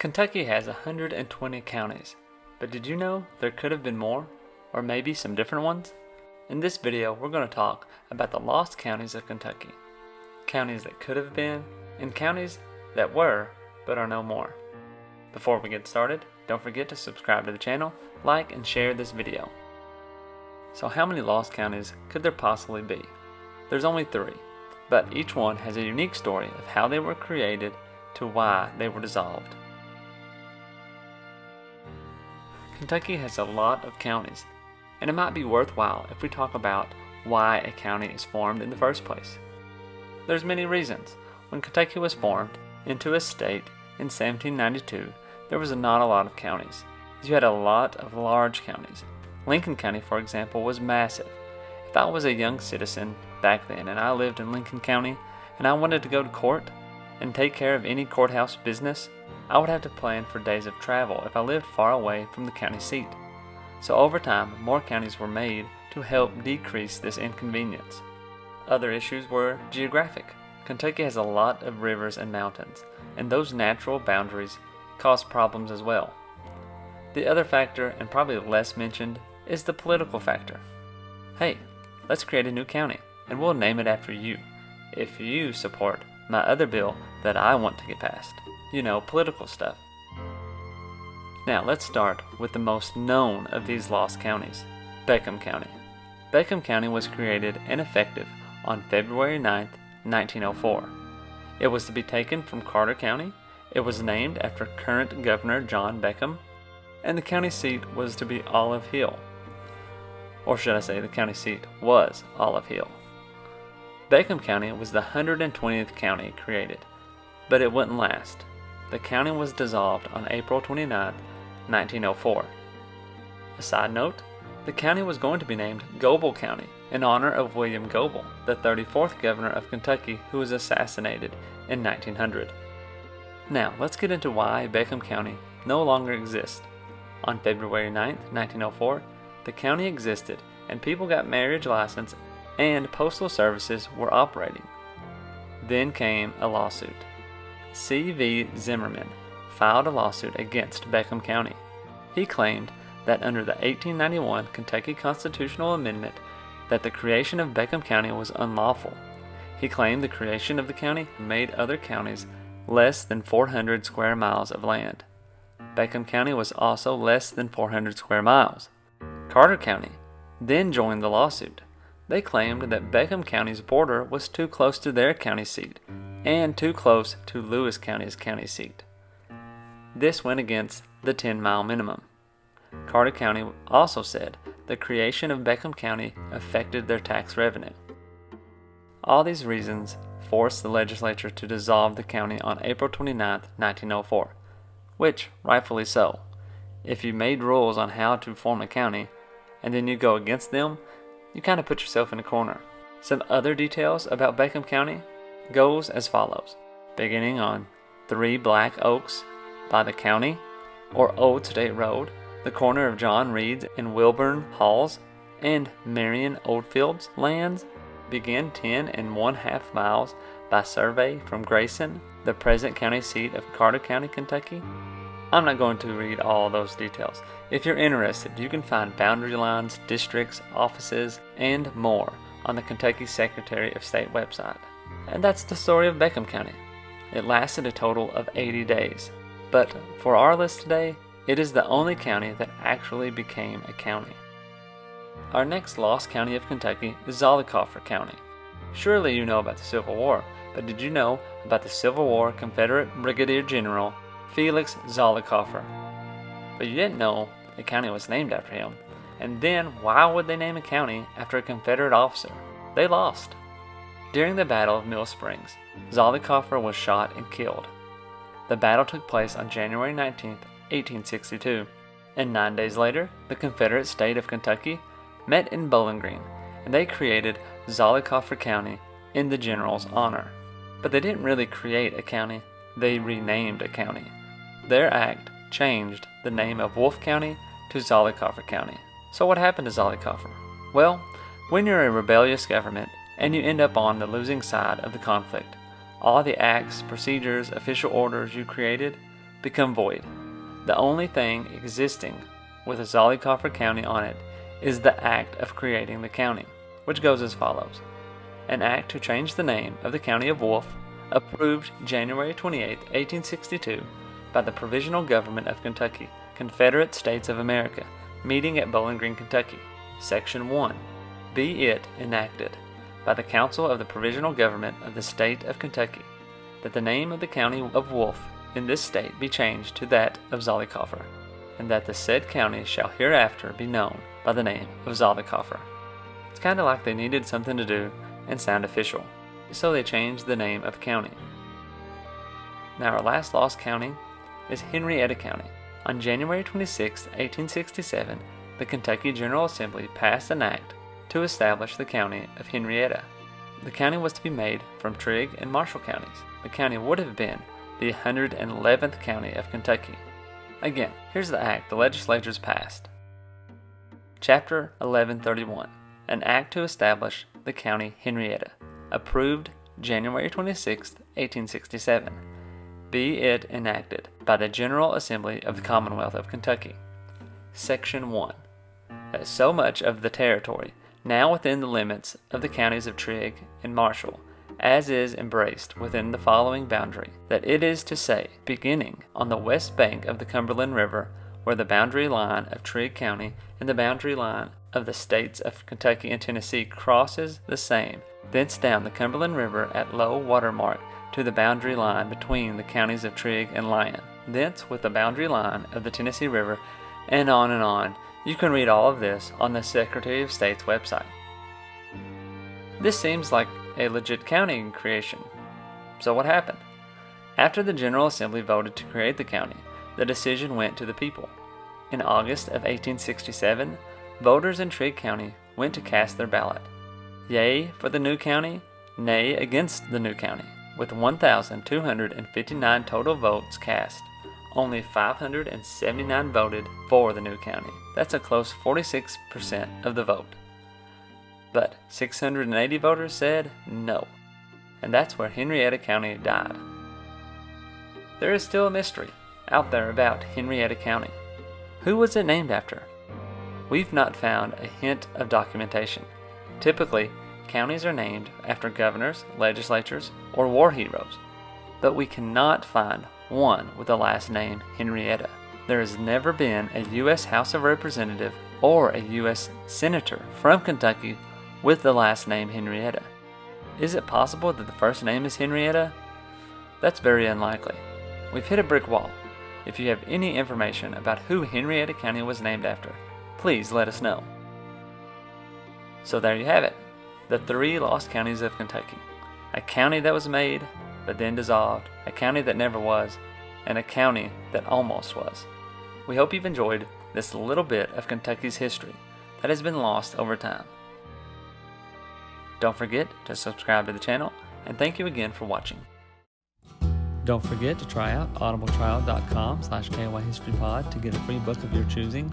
Kentucky has 120 counties, but did you know there could have been more, or maybe some different ones? In this video, we're going to talk about the lost counties of Kentucky. Counties that could have been, and counties that were, but are no more. Before we get started, don't forget to subscribe to the channel, like, and share this video. So how many lost counties could there possibly be? There's only 3, but each one has a unique story of how they were created to why they were dissolved. Kentucky has a lot of counties, and it might be worthwhile if we talk about why a county is formed in the first place. There's many reasons. When Kentucky was formed into a state in 1792, there was not a lot of counties. You had a lot of large counties. Lincoln County, for example, was massive. If I was a young citizen back then and I lived in Lincoln County and I wanted to go to court and take care of any courthouse business, I would have to plan for days of travel if I lived far away from the county seat. So over time, more counties were made to help decrease this inconvenience. Other issues were geographic. Kentucky has a lot of rivers and mountains, and those natural boundaries cause problems as well. The other factor, and probably less mentioned, is the political factor. Hey, let's create a new county, and we'll name it after you, if you support my other bill that I want to get passed. You know, political stuff. Now let's start with the most known of these lost counties, Beckham County. Beckham County was created and effective on February 9th, 1904. It was to be taken from Carter County. It was named after current Governor John Beckham, and the county seat was to be Olive Hill. Or should I say the county seat was Olive Hill. Beckham County was the 120th county created, but it wouldn't last. The county was dissolved on April 29, 1904. A side note, the county was going to be named Goble County in honor of William Goble, the 34th governor of Kentucky who was assassinated in 1900. Now, let's get into why Beckham County no longer exists. On February 9, 1904, the county existed and people got marriage license and postal services were operating. Then came a lawsuit. C.V. Zimmerman filed a lawsuit against Beckham County. He claimed that under the 1891 Kentucky Constitutional Amendment that the creation of Beckham County was unlawful. He claimed the creation of the county made other counties less than 400 square miles of land. Beckham County was also less than 400 square miles. Carter County then joined the lawsuit. They claimed that Beckham County's border was too close to their county seat and too close to Lewis County's county seat. This went against the 10-mile minimum. Carter County also said the creation of Beckham County affected their tax revenue. All these reasons forced the legislature to dissolve the county on April 29, 1904, which, rightfully so. If you made rules on how to form a county and then you go against them, you kind of put yourself in a corner. Some other details about Beckham County goes as follows. Beginning on 3 Black Oaks by the county, or Old State Road, the corner of John Reed's and Wilburn Halls and Marion Oldfield's lands, begin 10.5 miles by survey from Grayson, the present county seat of Carter County, Kentucky. I'm not going to read all those details. If you're interested, you can find boundary lines, districts, offices, and more on the Kentucky Secretary of State website. And that's the story of Beckham County. It lasted a total of 80 days. But for our list today, it is the only county that actually became a county. Our next lost county of Kentucky is Zalikoffer County. Surely you know about the Civil War, but did you know about the Civil War Confederate Brigadier General Felix Zalikoffer? But you didn't know the county was named after him. And then why would they name a county after a Confederate officer? They lost. During the Battle of Mill Springs, Zalikoffer was shot and killed. The battle took place on January 19, 1862, and 9 days later, the Confederate state of Kentucky met in Bowling Green, and they created Zalikoffer County in the general's honor. But they didn't really create a county, they renamed a county. Their act changed the name of Wolfe County to Zalikoffer County. So what happened to Zalikoffer? Well, when you're a rebellious government and you end up on the losing side of the conflict, all the acts, procedures, official orders you created become void. The only thing existing with a Zalikoffer County on it is the act of creating the county, which goes as follows. An act to change the name of the county of Wolf, approved January 28, 1862, by the Provisional Government of Kentucky, Confederate States of America, meeting at Bowling Green, Kentucky. Section 1. Be it enacted by the Council of the Provisional Government of the State of Kentucky that the name of the county of Wolf in this state be changed to that of Zalikoffer, and that the said county shall hereafter be known by the name of Zalikoffer. It's kind of like they needed something to do and sound official, so they changed the name of the county. Now our last lost county is Henrietta County. On January 26, 1867, the Kentucky General Assembly passed an act to establish the county of Henrietta. The county was to be made from Trigg and Marshall counties. The county would have been the 111th county of Kentucky. Again, here's the act the legislatures passed. Chapter 1131, an act to establish the county Henrietta, approved January 26, 1867. Be it enacted by the General Assembly of the Commonwealth of Kentucky. Section 1. That so much of the territory now within the limits of the counties of Trigg and Marshall as is embraced within the following boundary, that it is to say, beginning on the west bank of the Cumberland River, where the boundary line of Trigg County and the boundary line of the states of Kentucky and Tennessee crosses the same, thence down the Cumberland River at low water mark to the boundary line between the counties of Trigg and Lyon, thence with the boundary line of the Tennessee River, and on and on. You can read all of this on the Secretary of State's website. This seems like a legit county creation. So what happened? After the General Assembly voted to create the county, the decision went to the people. In August of 1867, voters in Trigg County went to cast their ballot. Yea for the new county, nay against the new county. With 1,259 total votes cast, only 579 voted for the new county. That's a close 46% of the vote. But 680 voters said no, and that's where Henrietta County died. There is still a mystery out there about Henrietta County. Who was it named after? We've not found a hint of documentation. Typically, counties are named after governors, legislatures, or war heroes, but we cannot find one with the last name Henrietta. There has never been a U.S. House of Representative or a U.S. Senator from Kentucky with the last name Henrietta. Is it possible that the first name is Henrietta? That's very unlikely. We've hit a brick wall. If you have any information about who Henrietta County was named after, please let us know. So there you have it, the 3 lost counties of Kentucky. A county that was made, but then dissolved, a county that never was, and a county that almost was. We hope you've enjoyed this little bit of Kentucky's history that has been lost over time. Don't forget to subscribe to the channel, and thank you again for watching. Don't forget to try out audibletrial.com/KYHistoryPod to get a free book of your choosing.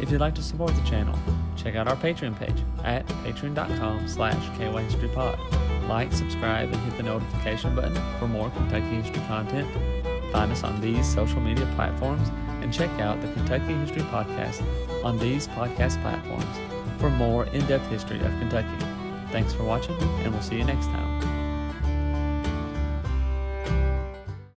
If you'd like to support the channel, check out our Patreon page at patreon.com/KYHistoryPod. Like, subscribe, and hit the notification button for more Kentucky history content. Find us on these social media platforms, and check out the Kentucky History Podcast on these podcast platforms for more in-depth history of Kentucky. Thanks for watching, and we'll see you next time.